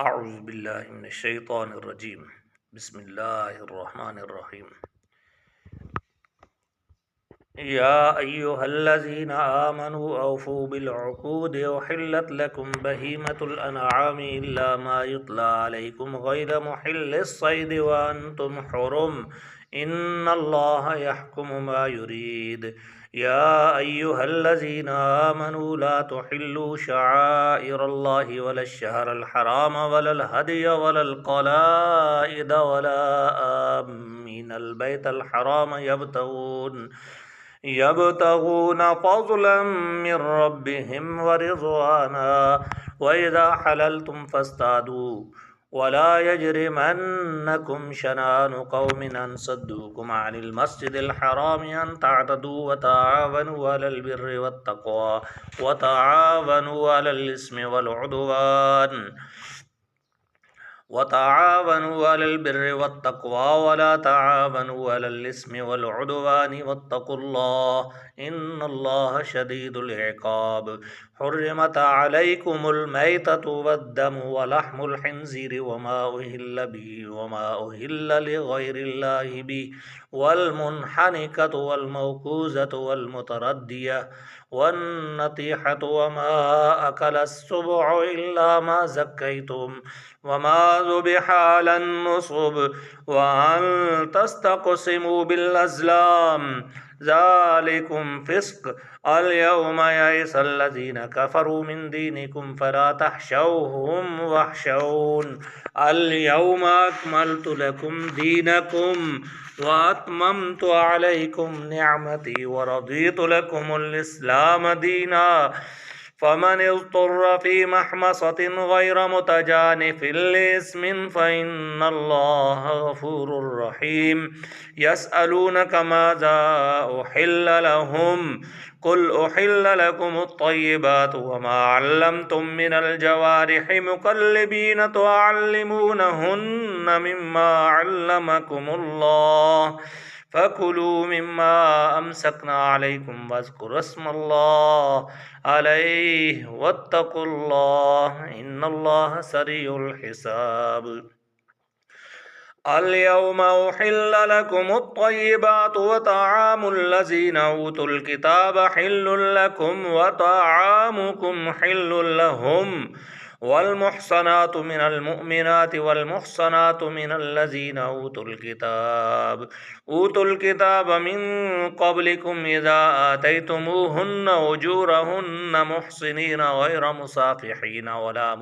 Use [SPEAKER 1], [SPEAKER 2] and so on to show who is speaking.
[SPEAKER 1] अऊज़ुबिल्लाहिमिनश्शैतानिर्रजीम बिस्मिल्लाहिर्रहमानिर्रहीम या अय्युहल्लज़ीना आमनू औफ़ू बिलउक़ूद उहिल्लत लकुम बहीमतुल अनआमि इल्ला मा युतला अलैकुम गैर मुहिल्लिस्सैद व अंतुम हुरुम इन्नल्लाहा यहकुमु मा युरीद या अय्युहल्लज़ीना आमनू ला तुहिल्लू शआइरल्लाहि वलश्शहरल हराम वलल हदिय वलल क़लाइद वला आमीनल बैतल हराम यब्तगून फ़ज़लन मिन रब्बिहिम व रिज़वाना व इज़ा हलल्तुम फ़स्तादू वला यजरिमन्नकुम शनानु क़ौमिन अन सद्दूकुम अनिल मस्जिदिल हराम अन तअतदू व तआवनु अलल बिर्रि वत्तक़वा व तआवनु अलल इस्मि वल उद्वान वतआवनु अलल बिर्रि वत्तक़वा वला तआवनु अलल इस्मि वल उद्वानि वत्तक़ुल्लाह इन्नल्लाहा शदीदुल इक़ाब हुर्रिमत अलैकुमुल मैततु वद्दमु वलहमुल खिंज़ीरि वमा उहिल्ल बिहि वमा उहिल्ल लिगैरिल्लाहि बिहि वल्मुनहनिकतु वल्मौकूज़तु वल्मुतरद्दियः वन्नतीहतु वमा अकलस्सुबुअ इल्ला मा ज़क्कैतुम वमा ज़ुबिह अलन नुसब व अन तस्तक़सिमू बिल अज़लाम ज़ालिकुम फ़िस्क़ अल-यौम यइसल्लज़ीना कफ़रू मिन दीनिकुम फ़ला तख़शौहुम वख़शौन अल-यौम अकमलतु लकुम दीनकुम व अतममतु अलैकुम निअमती व रदीतु लकुमुल इस्लाम दीना फ़मन इज़्तुर्र फ़ी महमसतिन गैर मुतजानिफ़िन लिइस्मिन फ़इन्नल्लाहा गफ़ूरुर रहीम यसअलूनक माज़ा उहिल्ल लहुम कुल उहिल्ल लकुमुत तय्यिबातु वमा अल्लमतुम मिनल जवारिहि मुकल्लिबीन तुअल्लिमूनहुन्ना मिम्मा अल्लमकुमुल्लाह फ़कुलू मिम्मा अमसकना अलैकुम वज़्कुरुस्मल्लाह अलैहि वत्तक़ुल्लाह इन्नल्लाहा सरीउल हिसाब अल-यौम उहिल्ल लकुमुत तय्यिबातु व तआमुल्लज़ीना ऊतुल किताब हिल्लुल लकुम व तआमुकुम हिल्लुल लहुम वल्मुहसनातु मिनल मुअमिनाति वल्मुहसनातु मिनल्लज़ीना ऊतुल किताब मिन क़ब्लिकुम इज़ा आतैतुमूहुन्ना उजूरहुन्ना मुहसिनीना गैर मुसाफ़िहीना वला